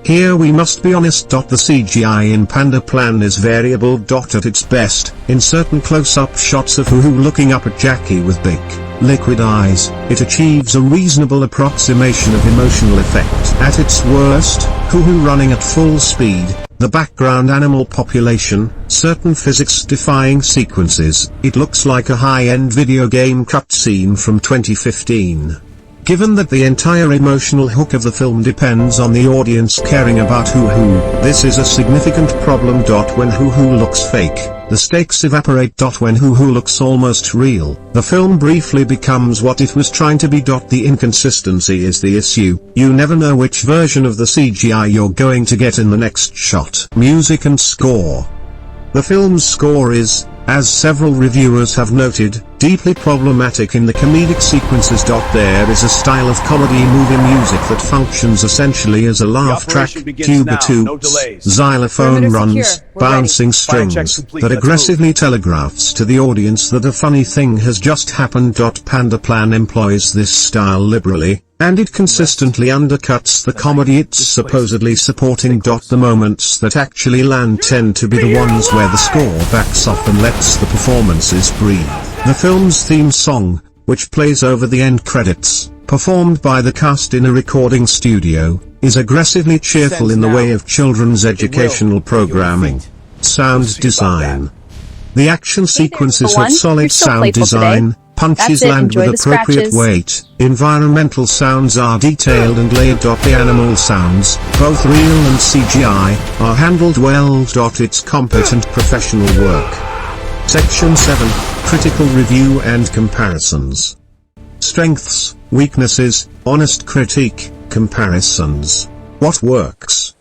Speaker 1: Here we must be honest. The CGI in Panda Plan is variable. At its best, in certain close-up shots of Hu Hu looking up at Jackie with big, liquid eyes, it achieves a reasonable approximation of emotional effect. At its worst, Hu Hu running at full speed, the background animal population, certain physics-defying sequences, it looks like a high-end video game cutscene from 2015. Given that the entire emotional hook of the film depends on the audience caring about Hu Hu, this is a significant problem. When Hu Hu looks fake, the stakes evaporate. When Hu Hu looks almost real, the film briefly becomes what it was trying to be. The inconsistency is the issue. You never know which version of the CGI you're going to get in the next shot. Music and score. The film's score is, as several reviewers have noted, deeply problematic in the comedic sequences. There is a style of comedy movie music that functions essentially as a laugh track, tuba toots, xylophone runs, bouncing strings, that aggressively telegraphs to the audience that a funny thing has just happened. Panda Plan employs this style liberally, and it consistently undercuts the comedy it's supposedly supporting. The moments that actually land tend to be the ones where the score backs off and lets the performances breathe. The film's theme song, which plays over the end credits, performed by the cast in a recording studio, is aggressively cheerful in the way of children's educational programming. Sound design. The action sequences have solid sound design, punches land with appropriate weight, environmental sounds are detailed and layered. The animal sounds, both real and CGI, are handled well. It's competent professional work. Section 7, Critical Review and Comparisons. Strengths, weaknesses, honest critique, comparisons. What works?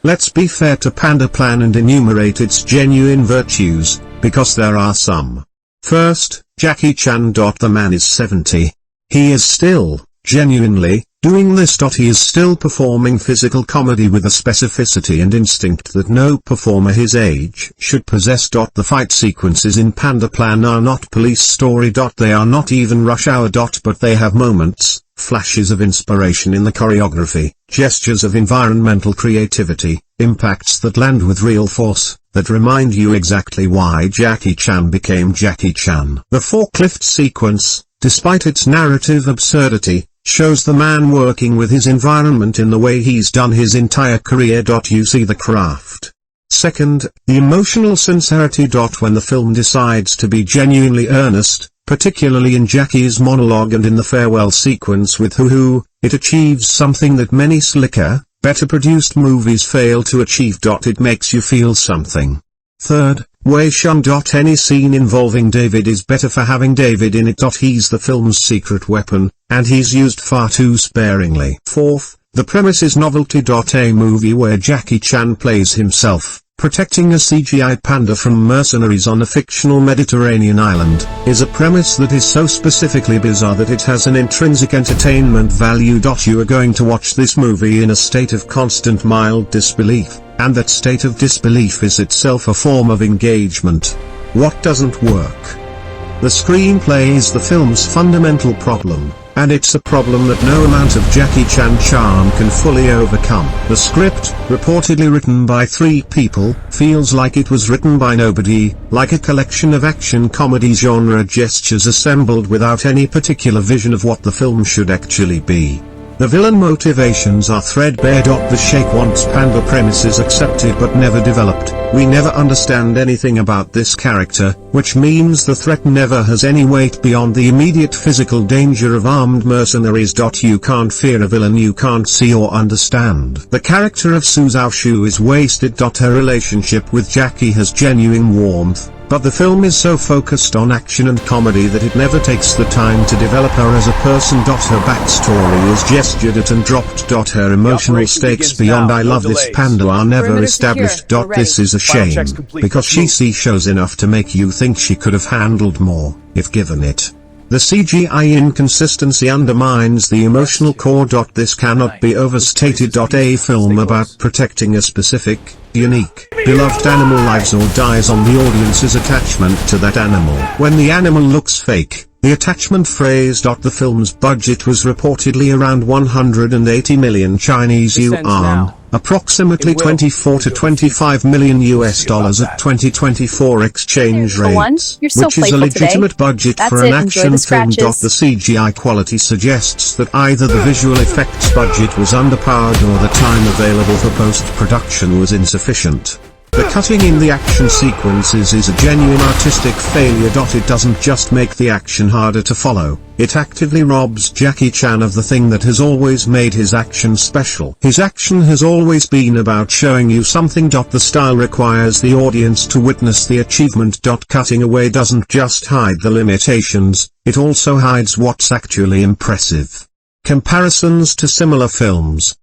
Speaker 1: Let's be fair to Panda Plan and enumerate its genuine virtues, because there are some. First, Jackie Chan. The man is 70. He is still genuinely, doing this. He is still performing physical comedy with a specificity and instinct that no performer his age should possess. The fight sequences in Panda Plan are not police story. They are not even rush hour. But they have moments, flashes of inspiration in the choreography, gestures of environmental creativity, impacts that land with real force, that remind you exactly why Jackie Chan became Jackie Chan. The forklift sequence, despite its narrative absurdity, shows the man working with his environment in the way he's done his entire career. You see the craft. Second, the emotional sincerity. When the film decides to be genuinely earnest, particularly in Jackie's monologue and in the farewell sequence with Hu Hu, it achieves something that many slicker, better produced movies fail to achieve. It makes you feel something. Third, Wei Shun. Any scene involving David is better for having David in it. He's the film's secret weapon, and he's used far too sparingly. Fourth, the premise is novelty. A movie where Jackie Chan plays himself, protecting a CGI panda from mercenaries on a fictional Mediterranean island, is a premise that is so specifically bizarre that it has an intrinsic entertainment value. You are going to watch this movie in a state of constant mild disbelief, and that state of disbelief is itself a form of engagement. What doesn't work? The screenplay is the film's fundamental problem, and it's a problem that no amount of Jackie Chan charm can fully overcome. The script, reportedly written by 3 people, feels like it was written by nobody, like a collection of action comedy genre gestures assembled without any particular vision of what the film should actually be. The villain motivations are threadbare. The Sheikh wants Panda premises accepted but never developed. We never understand anything about this character, which means the threat never has any weight beyond the immediate physical danger of armed mercenaries. You can't fear a villain you can't see or understand. The character of Su Xiaozhu is wasted. Her relationship with Jackie has genuine warmth, but the film is so focused on action and comedy that it never takes the time to develop her as a person. Her backstory is gestured at and dropped. Her emotional stakes beyond I love this panda are never established. This is a shame, because Shi Ce shows enough to make you think she could have handled more, if given it. The CGI inconsistency undermines the emotional core. This cannot be overstated. A film about protecting a specific, unique, beloved animal lives or dies on the audience's attachment to that animal. When the animal looks fake, the attachment phrase. The film's budget was reportedly around 180 million Chinese yuan, approximately 24 to 25 million US dollars at 2024 exchange rates, which is a legitimate budget for an action film. The CGI quality suggests that either the visual effects budget was underpowered or the time available for post-production was insufficient. The cutting in the action sequences is a genuine artistic failure. It doesn't just make the action harder to follow, it actively robs Jackie Chan of the thing that has always made his action special. His action has always been about showing you something. The style requires the audience to witness the achievement. Cutting away doesn't just hide the limitations, it also hides what's actually impressive. Comparisons to similar films.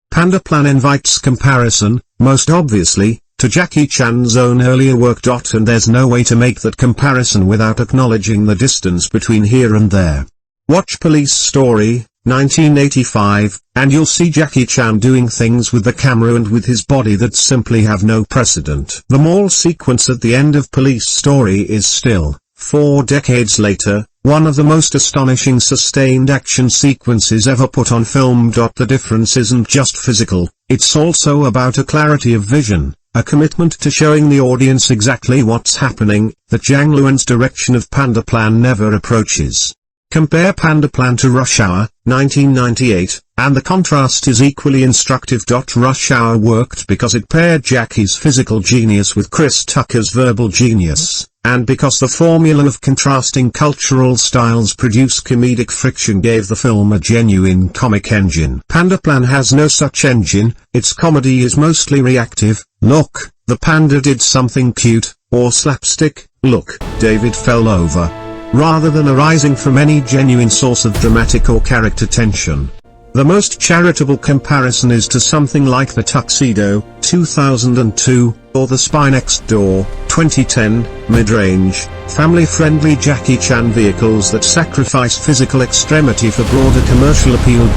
Speaker 1: Panda Plan invites comparison, most obviously, to Jackie Chan's own earlier work. And there's no way to make that comparison without acknowledging the distance between here and there. Watch Police Story, 1985, and you'll see Jackie Chan doing things with the camera and with his body that simply have no precedent. The mall sequence at the end of Police Story is still, 4 decades later, one of the most astonishing sustained action sequences ever put on film. The difference isn't just physical, it's also about a clarity of vision, a commitment to showing the audience exactly what's happening, that Zhang Luan's direction of Panda Plan never approaches. Compare Panda Plan to Rush Hour, 1998, and the contrast is equally instructive. Rush Hour worked because it paired Jackie's physical genius with Chris Tucker's verbal genius, and because the formula of contrasting cultural styles produce comedic friction gave the film a genuine comic engine. Panda Plan has no such engine, its comedy is mostly reactive. Look, the panda did something cute, or slapstick, look, David fell over, rather than arising from any genuine source of dramatic or character tension. The most charitable comparison is to something like the Tuxedo, 2002, or the Spy Next Door, 2010, mid-range, family-friendly Jackie Chan vehicles that sacrifice physical extremity for broader commercial appeal.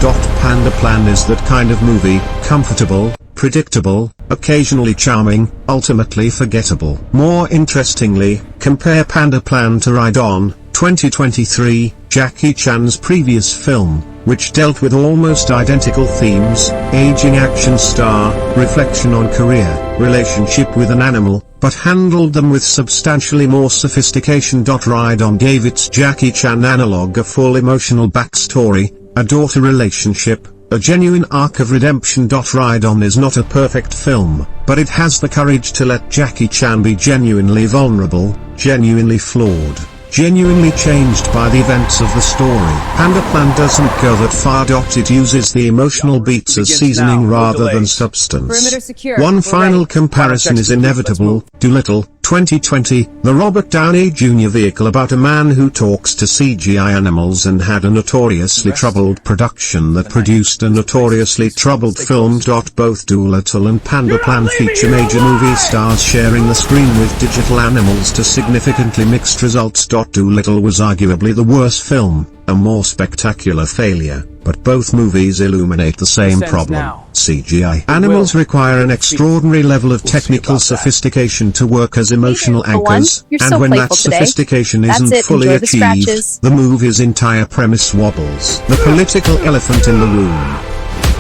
Speaker 1: Panda Plan is that kind of movie, comfortable, predictable, occasionally charming, ultimately forgettable. More interestingly, compare Panda Plan to Ride On, 2023, Jackie Chan's previous film, which dealt with almost identical themes: aging action star, reflection on career, relationship with an animal, but handled them with substantially more sophistication. Ride On gave its Jackie Chan analog a full emotional backstory, a daughter relationship, a genuine arc of redemption. Ride On is not a perfect film, but it has the courage to let Jackie Chan be genuinely vulnerable, genuinely flawed, genuinely changed by the events of the story. Panda Plan doesn't go that far. It uses the emotional beats as seasoning rather than substance. One final comparison is inevitable: Doolittle, 2020, the Robert Downey Jr. vehicle about a man who talks to CGI animals and had a notoriously troubled production that produced a notoriously troubled film. Both Doolittle and Panda Plan feature major movie stars sharing the screen with digital animals to significantly mixed results. Doolittle was arguably the worse film, a more spectacular failure, but both movies illuminate the same problem. CGI animals require an extraordinary level of technical sophistication to work as emotional anchors, and when that sophistication isn't fully achieved, the movie's entire premise wobbles. The political elephant in the room.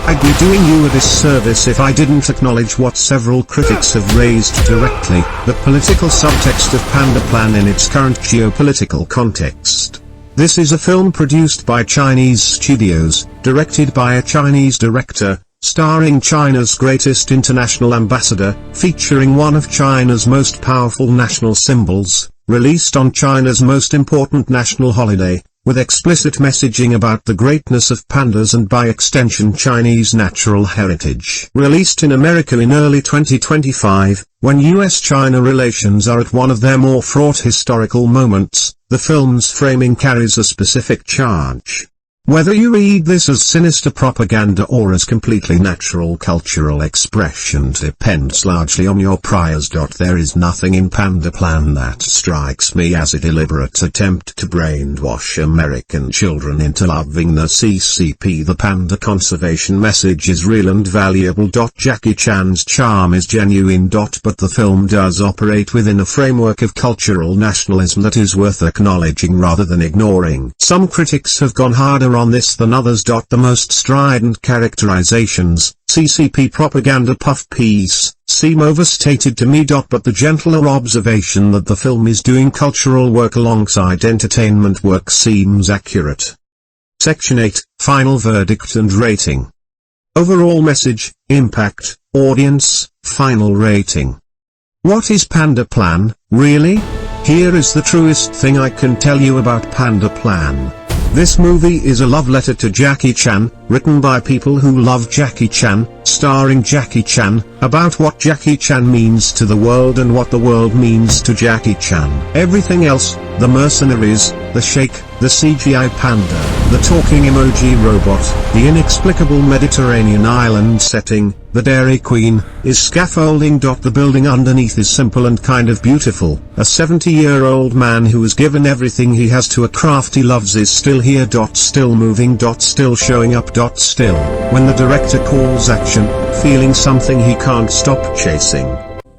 Speaker 1: I'd be doing you a disservice if I didn't acknowledge what several critics have raised directly: the political subtext of Panda Plan in its current geopolitical context. This is a film produced by Chinese studios, directed by a Chinese director, starring China's greatest international ambassador, featuring one of China's most powerful national symbols, released on China's most important national holiday, with explicit messaging about the greatness of pandas and by extension Chinese natural heritage. Released in America in early 2025, when US-China relations are at one of their more fraught historical moments, the film's framing carries a specific charge. Whether you read this as sinister propaganda or as completely natural cultural expression depends largely on your priors. There is nothing in Panda Plan that strikes me as a deliberate attempt to brainwash American children into loving the CCP. The panda conservation message is real and valuable. Jackie Chan's charm is genuine. But the film does operate within a framework of cultural nationalism that is worth acknowledging rather than ignoring. Some critics have gone harder on this than others. The most strident characterizations, CCP propaganda puff piece, seem overstated to me. But the gentler observation that the film is doing cultural work alongside entertainment work seems accurate. Section 8, Final Verdict and Rating. Overall message, impact, audience, final rating. What is Panda Plan, really? Here is the truest thing I can tell you about Panda Plan. This movie is a love letter to Jackie Chan, written by people who love Jackie Chan, starring Jackie Chan, about what Jackie Chan means to the world and what the world means to Jackie Chan. Everything else, the mercenaries, the sheikh, the CGI panda, the talking emoji robot, the inexplicable Mediterranean island setting, the Dairy Queen, is scaffolding. The building underneath is simple and kind of beautiful. A 70-year-old man who has given everything he has to a craft he loves is still here. Still moving. Still showing up. Still, when the director calls action, feeling something he can't stop chasing.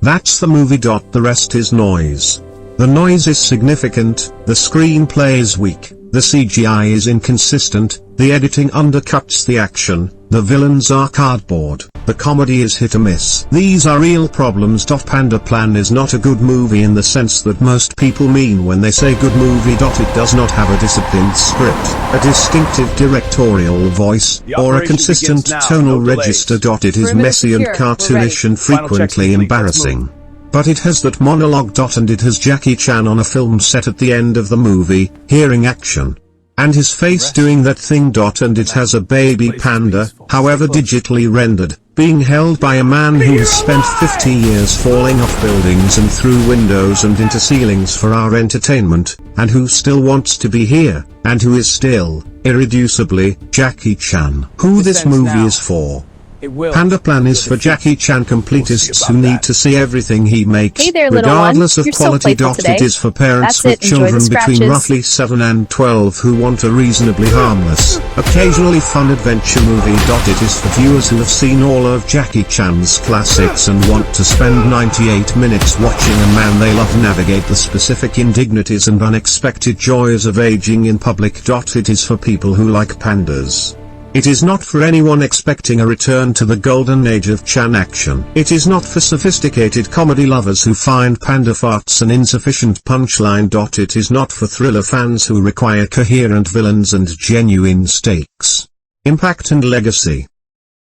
Speaker 1: That's the movie. The rest is noise. The noise is significant, the screenplay is weak, the CGI is inconsistent, the editing undercuts the action, the villains are cardboard, the comedy is hit or miss. These are real problems. Panda Plan is not a good movie in the sense that most people mean when they say good movie. It does not have a disciplined script, a distinctive directorial voice, or a consistent tonal register. It is messy and cartoonish and frequently embarrassing. But it has that monologue. And it has Jackie Chan on a film set at the end of the movie, hearing action, and his face doing that thing. And it has a baby panda, however digitally rendered, being held by a man who has spent 50 years falling off buildings and through windows and into ceilings for our entertainment, and who still wants to be here, and who is still, irreducibly, Jackie Chan. Who this movie is for? Panda Plan is for Jackie Chan completists who need to see everything he makes,
Speaker 2: hey there,
Speaker 1: regardless of
Speaker 2: so
Speaker 1: quality. It is for parents with children between roughly 7 and 12 who want a reasonably harmless, occasionally fun adventure movie. It is for viewers who have seen all of Jackie Chan's classics and want to spend 98 minutes watching a man they love navigate the specific indignities and unexpected joys of aging in public. It is for people who like pandas. It is not for anyone expecting a return to the golden age of Chan action. It is not for sophisticated comedy lovers who find panda farts an insufficient punchline. It is not for thriller fans who require coherent villains and genuine stakes. Impact and legacy.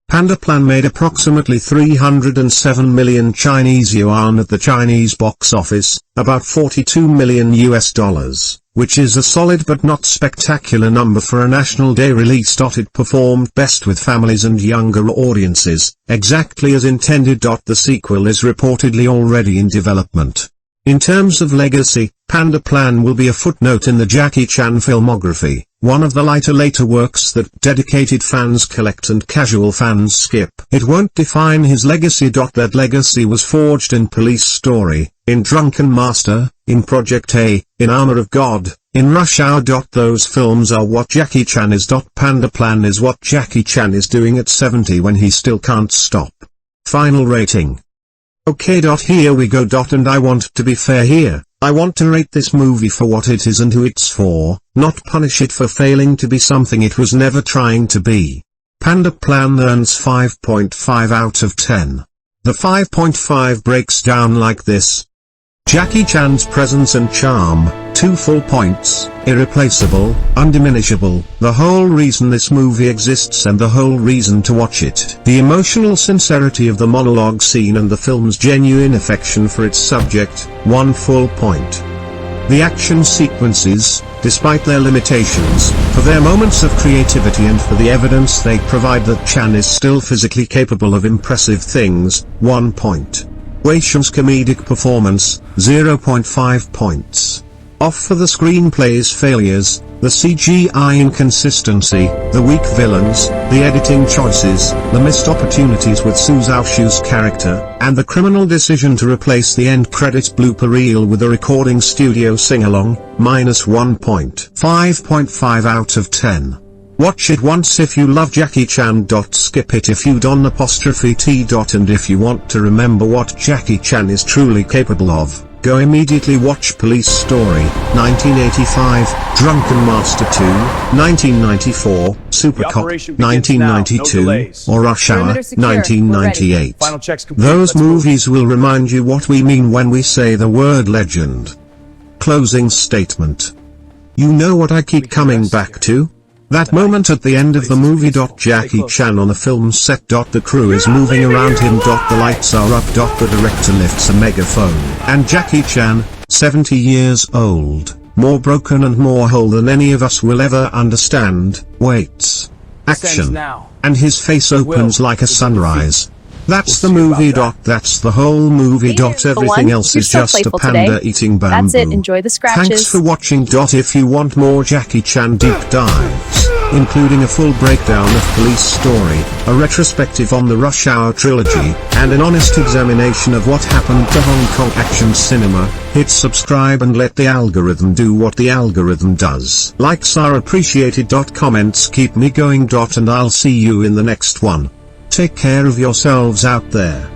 Speaker 1: Panda Plan made approximately 307 million Chinese yuan at the Chinese box office, about $42 million, which is a solid but not spectacular number for a National Day release. It performed best with families and younger audiences, exactly as intended. The sequel is reportedly already in development. In terms of legacy, Panda Plan will be a footnote in the Jackie Chan filmography, one of the later works that dedicated fans collect and casual fans skip. It won't define his legacy. That legacy was forged in Police Story, in Drunken Master, in Project A, in Armor of God, in Rush Hour. Those films are what Jackie Chan is. Panda Plan is what Jackie Chan is doing at 70 when he still can't stop. Final rating. Okay. Here we go. And I want to be fair here. I want to rate this movie for what it is and who it's for, not punish it for failing to be something it was never trying to be. Panda Plan earns 5.5 out of 10. The 5.5 breaks down like this. Jackie Chan's presence and charm, 2 full points, irreplaceable, undiminishable, the whole reason this movie exists and the whole reason to watch it. The emotional sincerity of the monologue scene and the film's genuine affection for its subject, 1 full point. The action sequences, despite their limitations, for their moments of creativity and for the evidence they provide that Chan is still physically capable of impressive things, 1 point. Wei Shen's comedic performance, 0.5 points. Off for the screenplay's failures, the CGI inconsistency, the weak villains, the editing choices, the missed opportunities with Su Xiaozhu's character, and the criminal decision to replace the end credits blooper reel with a recording studio sing-along, -1 point. 5.5 out of 10. Watch it once if you love Jackie Chan. Skip it if you don't ''t'. And if you want to remember what Jackie Chan is truly capable of, go immediately watch Police Story, 1985, Drunken Master 2, 1994, Super Cop, 1992, or Rush Hour, 1998. Those movies will remind you what we mean when we say the word legend. Closing statement. You know what I keep coming back to? That moment at the end of the movie. Jackie Chan on a film set. The crew is moving around him. The lights are up. The director lifts a megaphone. And Jackie Chan, 70 years old, more broken and more whole than any of us will ever understand, waits. Action. And his face opens like a sunrise. That's the movie. That's the whole movie. Everything else is just a panda eating bamboo.
Speaker 2: That's it. Enjoy the scratches.
Speaker 1: Thanks for watching. If you want more Jackie Chan deep dives, including a full breakdown of Police Story, a retrospective on the Rush Hour trilogy, and an honest examination of what happened to Hong Kong action cinema, hit subscribe and let the algorithm do what the algorithm does. Likes are appreciated. Comments keep me going. And I'll see you in the next one. Take care of yourselves out there.